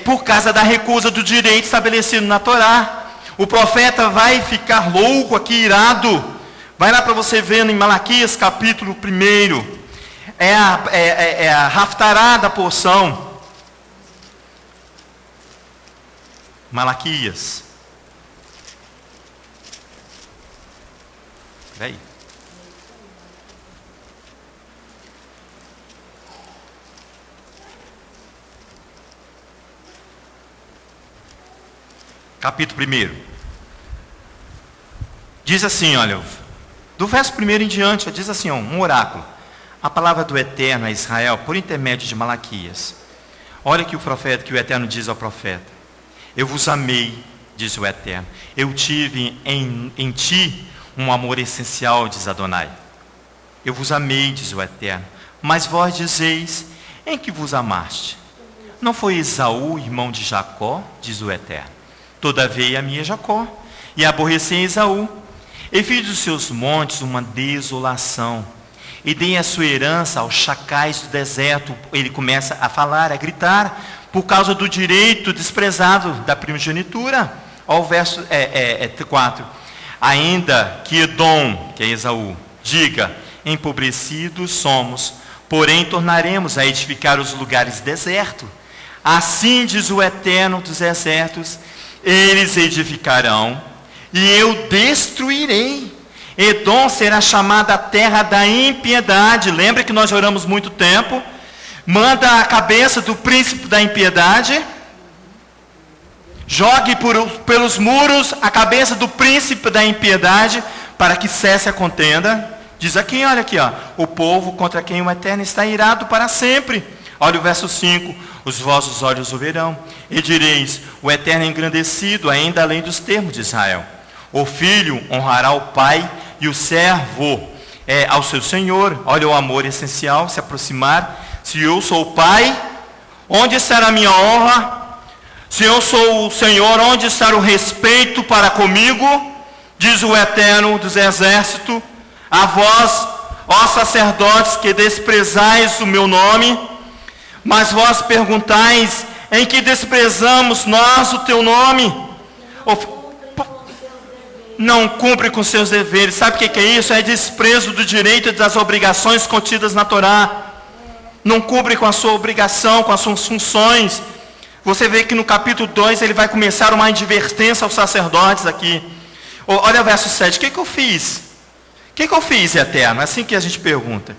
por causa da recusa do direito estabelecido na Torá. O profeta vai ficar louco aqui, irado. Vai lá para você ver em Malaquias capítulo 1. É a raftará da porção. Malaquias. Peraí. Capítulo 1. Diz assim, olha, do verso 1 em diante, diz assim, um oráculo. A palavra do Eterno a Israel, por intermédio de Malaquias. Olha que o Eterno diz ao profeta. Eu vos amei, diz o Eterno. Eu tive em ti um amor essencial, diz Adonai. Eu vos amei, diz o Eterno. Mas vós dizeis, em que vos amaste? Não foi Esaú, irmão de Jacó, diz o Eterno. Todavia amei Jacó, e aborreci Esaú. E fiz dos seus montes uma desolação, e dei a sua herança aos chacais do deserto. Ele começa a falar, a gritar, por causa do direito desprezado da primogenitura. Olha o verso 4. Ainda que Edom, que é Esaú, diga, empobrecidos somos, porém tornaremos a edificar os lugares desertos. Assim diz o Eterno dos exércitos, eles edificarão, e eu destruirei. Edom será chamada a terra da impiedade. Lembra que nós oramos muito tempo? Manda a cabeça do príncipe da impiedade, jogue pelos muros a cabeça do príncipe da impiedade, para que cesse a contenda. Diz aqui, olha aqui, ó, o povo contra quem o Eterno está irado para sempre. Olha o verso 5, os vossos olhos o verão, e direis, o Eterno é engrandecido, ainda além dos termos de Israel. O filho honrará o pai, e o servo ao seu senhor. Olha o amor essencial, se aproximar. Se eu sou o pai, onde estará a minha honra? Se eu sou o Senhor, onde está o respeito para comigo? Diz o Eterno dos exércitos, a vós, ó sacerdotes, que desprezais o meu nome, mas vós perguntais, em que desprezamos nós o teu nome? Não cumpre com seus deveres. Sabe o que é isso? É desprezo do direito e das obrigações contidas na Torá. Não cumpre com a sua obrigação, com as suas funções. Você vê que no capítulo 2 ele vai começar uma advertência aos sacerdotes aqui. Olha o verso 7. O que eu fiz? O que eu fiz, Eterno? É assim que a gente pergunta.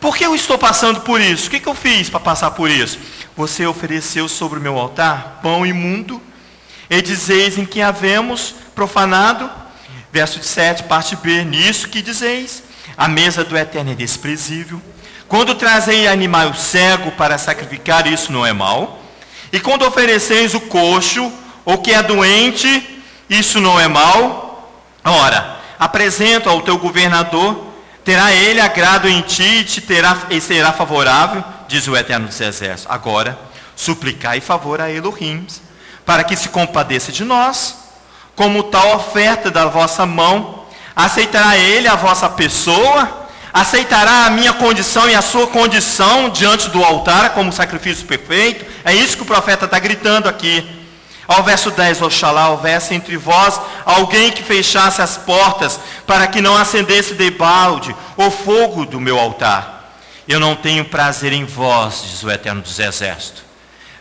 Por que eu estou passando por isso? O que eu fiz para passar por isso? Você ofereceu sobre o meu altar pão imundo, e dizeis em que havemos profanado. Verso 7, parte B. Nisso que dizeis, a mesa do Eterno é desprezível. Quando trazei animal cego para sacrificar, isso não é mal. E quando ofereceis o coxo, ou que é doente, isso não é mal. Ora, apresento ao teu governador, terá ele agrado em ti e será favorável, diz o Eterno dos exércitos. Agora, suplicai favor a Elohim, para que se compadeça de nós, como tal oferta da vossa mão. Aceitará ele a vossa pessoa? Aceitará a minha condição e a sua condição diante do altar como sacrifício perfeito? É isso que o profeta está gritando aqui. Ao verso 10, Oxalá houvesse entre vós alguém que fechasse as portas, para que não acendesse debalde o fogo do meu altar. Eu não tenho prazer em vós, diz o Eterno dos exércitos,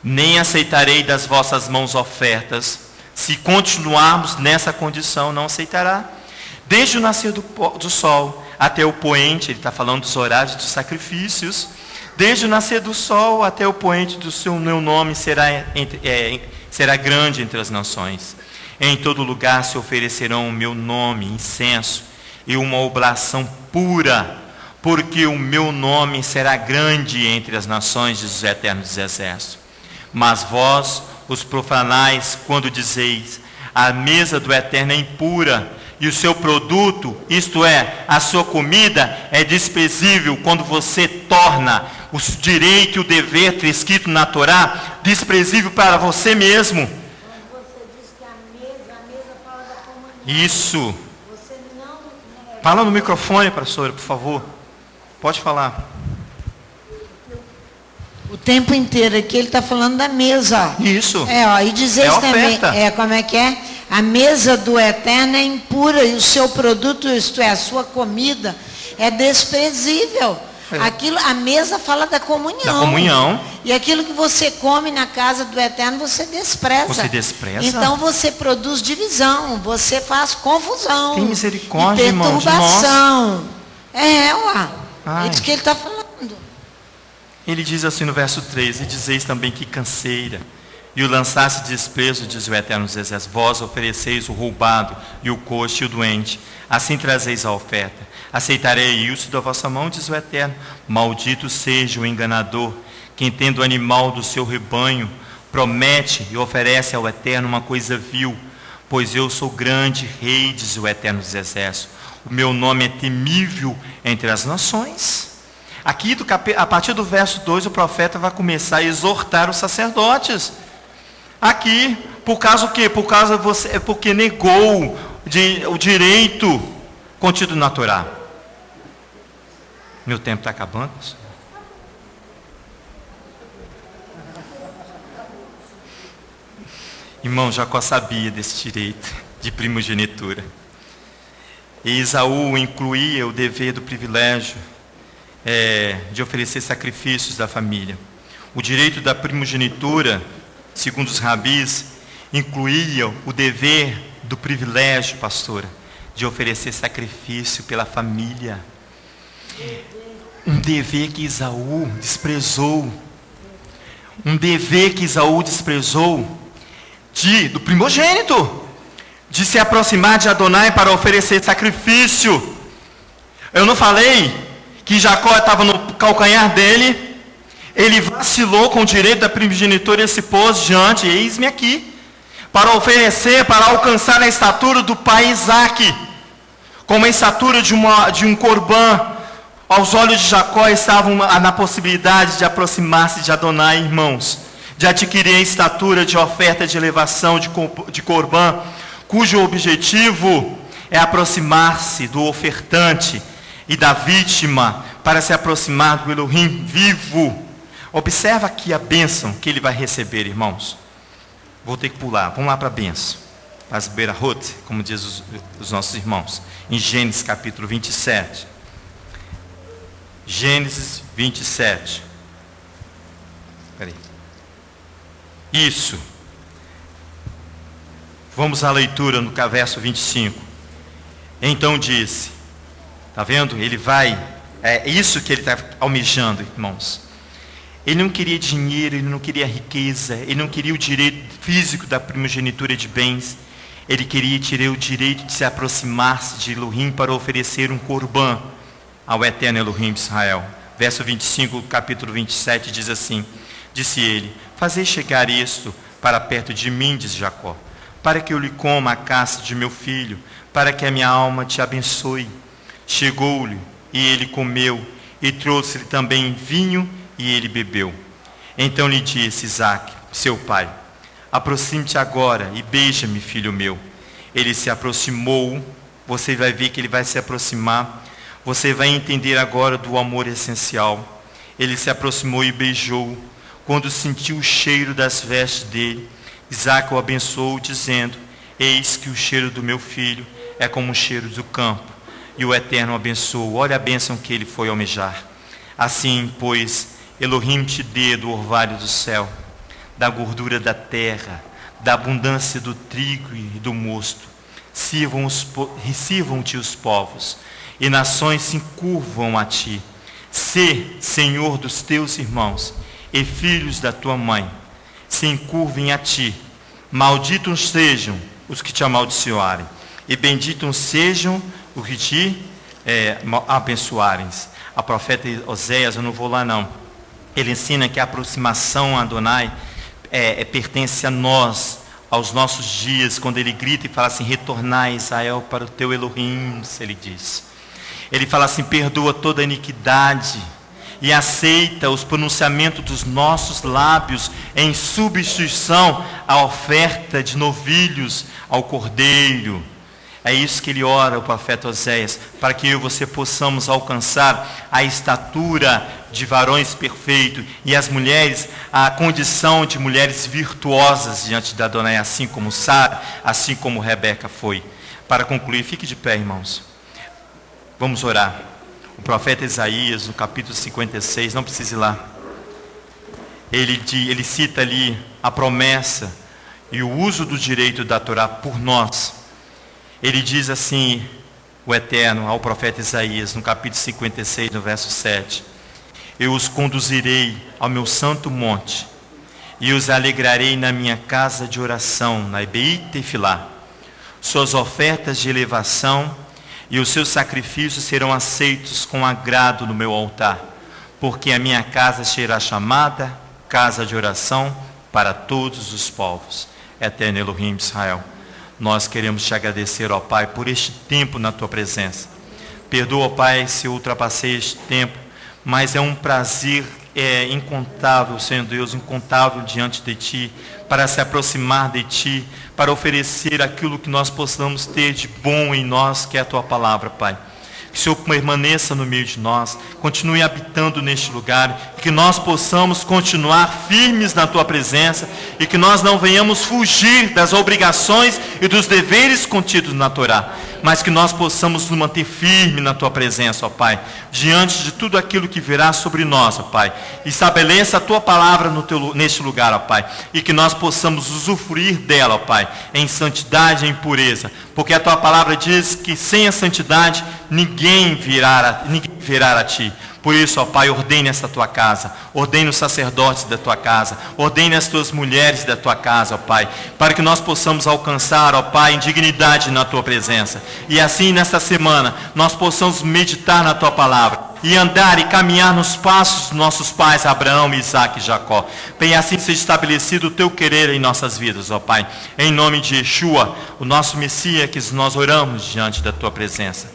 nem aceitarei das vossas mãos ofertas. Se continuarmos nessa condição, não aceitará. Desde o nascer do sol até o poente, ele está falando dos horários de sacrifícios. Desde o nascer do sol até o poente do meu nome será grande entre as nações. Em todo lugar se oferecerão o meu nome, incenso, e uma oblação pura, porque o meu nome será grande entre as nações, diz o Eterno dos exércitos. Mas vós os profanais, quando dizeis, a mesa do Eterno é impura, e o seu produto, isto é, a sua comida, é desprezível, quando você torna o direito e o dever escrito na Torá desprezível para você mesmo. Quando você diz que a mesa fala da comunhão. Isso. Você não... Fala no microfone, pastora, por favor. Pode falar. O tempo inteiro aqui ele está falando da mesa. Isso. E dizer isso também. Como é que é? A mesa do Eterno é impura e o seu produto, isto é, a sua comida, é desprezível. A mesa fala da comunhão. Da comunhão. E aquilo que você come na casa do Eterno, você despreza. Você despreza. Então você produz divisão, você faz confusão. Tem misericórdia, irmão, de perturbação. É isso que ele está falando. Ele diz assim no verso 3, e dizeis também que canseira, e o lançasse de desprezo, diz o Eterno dos exércitos, vós ofereceis o roubado, e o coxo e o doente, assim trazeis a oferta. Aceitarei isso da vossa mão, diz o Eterno. Maldito seja o enganador, quem tendo o animal do seu rebanho, promete e oferece ao Eterno uma coisa vil, pois eu sou grande rei, diz o Eterno dos exércitos. O meu nome é temível entre as nações. Aqui, a partir do verso 2, o profeta vai começar a exortar os sacerdotes. Aqui, por causa do quê? Porque negou o direito contido na Torá. Meu tempo está acabando. Irmão, Jacó sabia desse direito de primogenitura. E Esaú incluía o dever do privilégio de oferecer sacrifícios da família. O direito da primogenitura, segundo os rabis, incluía o dever do privilégio, pastora, de oferecer sacrifício pela família. Um dever que Esaú desprezou. Um dever que Esaú desprezou do primogênito, de se aproximar de Adonai para oferecer sacrifício. Eu não falei que Jacó estava no calcanhar dele? Ele vacilou com o direito da primogenitura e se pôs diante, eis-me aqui, para oferecer, para alcançar a estatura do pai Isaque, como a estatura de um corbã. Aos olhos de Jacó estavam na possibilidade de aproximar-se de Adonai, irmãos, de adquirir a estatura de oferta de elevação de corbã, cujo objetivo é aproximar-se do ofertante e da vítima, para se aproximar do Elohim vivo. Observa aqui a bênção que ele vai receber, irmãos. Vou ter que pular, vamos lá para a bênção. As Berahot, como diz os nossos irmãos, em Gênesis capítulo 27. Gênesis 27. Espera aí. Isso. Vamos à leitura no verso 25. Então disse, está vendo? Ele vai, é isso que ele está almejando, irmãos. Ele não queria dinheiro, ele não queria riqueza, ele não queria o direito físico da primogenitura de bens. Ele queria tirar o direito de se aproximar-se de Elohim para oferecer um corbã ao eterno Elohim de Israel. Verso 25, capítulo 27, diz assim, disse ele, fazei chegar isto para perto de mim, diz Jacó, para que eu lhe coma a caça de meu filho, para que a minha alma te abençoe. Chegou-lhe, e ele comeu, e trouxe-lhe também vinho, e ele bebeu. Então lhe disse Isaque, seu pai, aproxime-te agora e beija-me, filho meu. Ele se aproximou, você vai ver que ele vai se aproximar, você vai entender agora do amor essencial. Ele se aproximou e beijou. Quando sentiu o cheiro das vestes dele, Isaque o abençoou, dizendo, eis que o cheiro do meu filho é como o cheiro do campo. E o Eterno abençoou. Olha a bênção que ele foi almejar. Assim, pois, Elohim te dê do orvalho do céu, da gordura da terra, da abundância do trigo e do mosto. Sirvam-te os povos, e nações se encurvam a ti. Sê Senhor dos teus irmãos, e filhos da tua mãe se encurvem a ti. Malditos sejam os que te amaldiçoarem, e benditos sejam os que te abençoarem. A profeta Oséias, eu não vou lá não, ele ensina que a aproximação a Adonai pertence a nós, aos nossos dias, quando ele grita e fala assim, retornai Israel para o teu Elohim, ele diz. Ele fala assim, perdoa toda a iniquidade e aceita os pronunciamentos dos nossos lábios em substituição à oferta de novilhos ao cordeiro. É isso que ele ora, o profeta Oséias, para que eu e você possamos alcançar a estatura de varões perfeitos e as mulheres, a condição de mulheres virtuosas diante da Adonai, assim como Sara, assim como Rebeca foi. Para concluir, fique de pé, irmãos. Vamos orar. O profeta Isaías, no capítulo 56, não precisa ir lá. Ele cita ali a promessa e o uso do direito da Torá por nós. Ele diz assim, o Eterno, ao profeta Isaías, no capítulo 56, no verso 7. Eu os conduzirei ao meu santo monte, e os alegrarei na minha casa de oração, na Beit Tefilá. Suas ofertas de elevação e os seus sacrifícios serão aceitos com agrado no meu altar, porque a minha casa será chamada casa de oração para todos os povos. Eterno Elohim de Israel, nós queremos te agradecer, ó Pai, por este tempo na tua presença. Perdoa, ó Pai, se eu ultrapassei este tempo, mas é um prazer incontável, Senhor Deus, incontável diante de Ti, para se aproximar de Ti, para oferecer aquilo que nós possamos ter de bom em nós, que é a Tua palavra, Pai. Que o Senhor permaneça no meio de nós, continue habitando neste lugar, e que nós possamos continuar firmes na Tua presença, e que nós não venhamos fugir das obrigações e dos deveres contidos na Torá, mas que nós possamos nos manter firmes na Tua presença, ó Pai, diante de tudo aquilo que virá sobre nós, ó Pai. Estabeleça a Tua palavra neste lugar, ó Pai, e que nós possamos usufruir dela, ó Pai, em santidade e em pureza, porque a Tua palavra diz que sem a santidade ninguém virá a Ti. Por isso, ó Pai, ordene esta Tua casa, ordene os sacerdotes da Tua casa, ordene as Tuas mulheres da Tua casa, ó Pai, para que nós possamos alcançar, ó Pai, em dignidade na Tua presença. E assim, nesta semana, nós possamos meditar na Tua palavra e andar e caminhar nos passos dos nossos pais, Abraão, Isaque e Jacó. E assim seja estabelecido o Teu querer em nossas vidas, ó Pai. Em nome de Yeshua, o nosso Messias, que nós oramos diante da Tua presença.